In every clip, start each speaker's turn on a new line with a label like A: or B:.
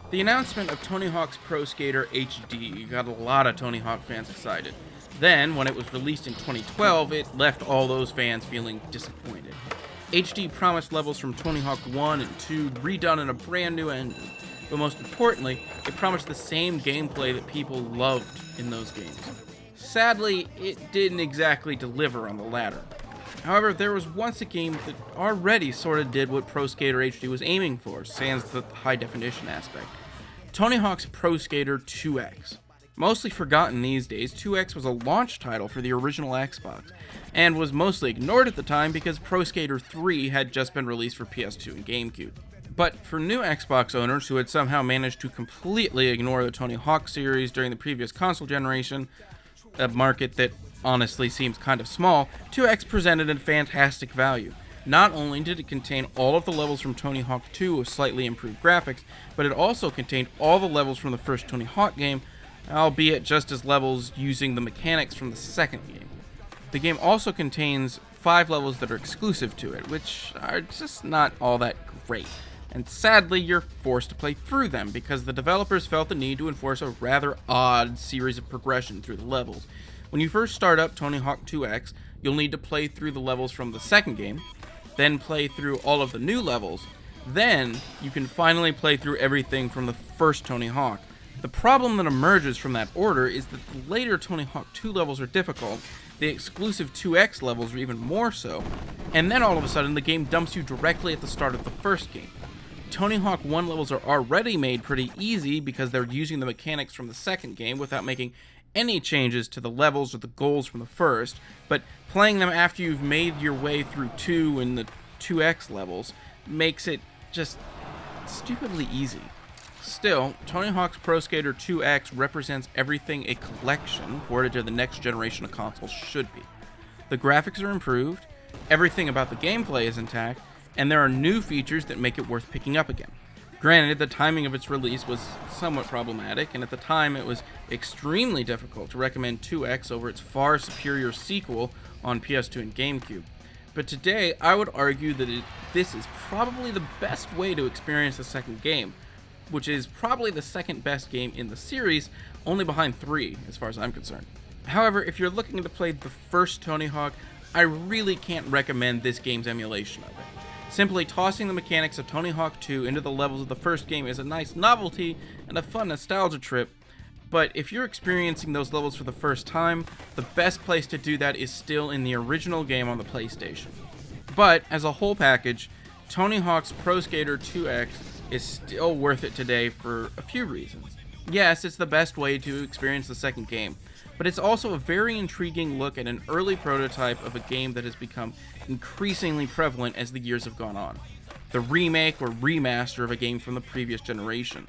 A: The announcement of Tony Hawk's Pro Skater HD got a lot of Tony Hawk fans excited. Then, when it was released in 2012, it left all those fans feeling disappointed. HD promised levels from Tony Hawk 1 and 2 redone in a brand new engine, but most importantly, it promised the same gameplay that people loved in those games. Sadly, it didn't exactly deliver on the latter. However, there was once a game that already sort of did what Pro Skater HD was aiming for, sans the high definition aspect. Tony Hawk's Pro Skater 2X. Mostly forgotten these days, 2X was a launch title for the original Xbox, and was mostly ignored at the time because Pro Skater 3 had just been released for PS2 and GameCube. But for new Xbox owners who had somehow managed to completely ignore the Tony Hawk series during the previous console generation, a market that honestly seems kind of small, 2X presented a fantastic value. Not only did it contain all of the levels from Tony Hawk 2 with slightly improved graphics, but it also contained all the levels from the first Tony Hawk game, albeit just as levels using the mechanics from the second game. The game also contains 5 levels that are exclusive to it, which are just not all that great. And sadly, you're forced to play through them because the developers felt the need to enforce a rather odd series of progression through the levels. When you first start up Tony Hawk 2X, you'll need to play through the levels from the second game, then play through all of the new levels, then you can finally play through everything from the first Tony Hawk. The problem that emerges from that order is that the later Tony Hawk 2 levels are difficult, the exclusive 2X levels are even more so, and then all of a sudden the game dumps you directly at the start of the first game. Tony Hawk 1 levels are already made pretty easy because they're using the mechanics from the second game without making any changes to the levels or the goals from the first, but playing them after you've made your way through 2 and the 2X levels makes it just stupidly easy. Still, Tony Hawk's Pro Skater 2X represents everything a collection ported to the next generation of consoles should be. The graphics are improved, everything about the gameplay is intact, and there are new features that make it worth picking up again. Granted, the timing of its release was somewhat problematic, and at the time it was extremely difficult to recommend 2X over its far superior sequel on PS2 and GameCube. But today, I would argue that this is probably the best way to experience the second game, which is probably the second best game in the series, only behind 3, as far as I'm concerned. However, if you're looking to play the first Tony Hawk, I really can't recommend this game's emulation of it. Simply tossing the mechanics of Tony Hawk 2 into the levels of the first game is a nice novelty and a fun nostalgia trip, but if you're experiencing those levels for the first time, the best place to do that is still in the original game on the PlayStation. But, as a whole package, Tony Hawk's Pro Skater 2X is still worth it today for a few reasons. Yes, it's the best way to experience the second game, but it's also a very intriguing look at an early prototype of a game that has become increasingly prevalent as the years have gone on. The remake or remaster of a game from the previous generation.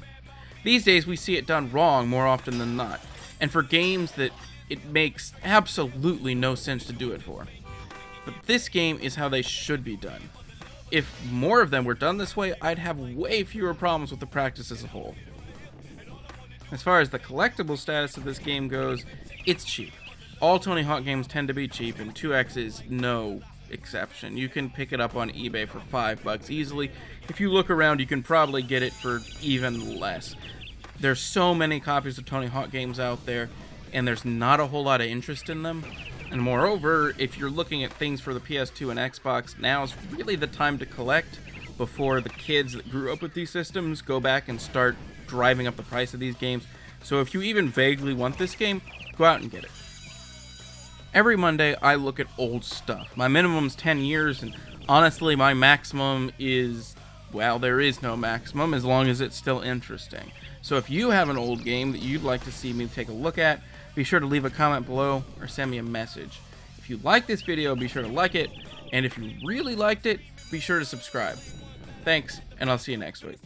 A: These days we see it done wrong more often than not, and for games that it makes absolutely no sense to do it for. But this game is how they should be done. If more of them were done this way, I'd have way fewer problems with the practice as a whole. As far as the collectible status of this game goes, it's cheap. All Tony Hawk games tend to be cheap, and 2X is no exception. You can pick it up on eBay for $5 easily. If you look around, you can probably get it for even less. There's so many copies of Tony Hawk games out there, and there's not a whole lot of interest in them. And moreover, if you're looking at things for the PS2 and Xbox, now's really the time to collect before the kids that grew up with these systems go back and start driving up the price of these games. So if you even vaguely want this game, go out and get it. Every Monday, I look at old stuff. My minimum's 10 years, and honestly, my maximum is, well, there is no maximum as long as it's still interesting. So if you have an old game that you'd like to see me take a look at, be sure to leave a comment below or send me a message. If you like this video, be sure to like it, and if you really liked it, be sure to subscribe. Thanks, and I'll see you next week.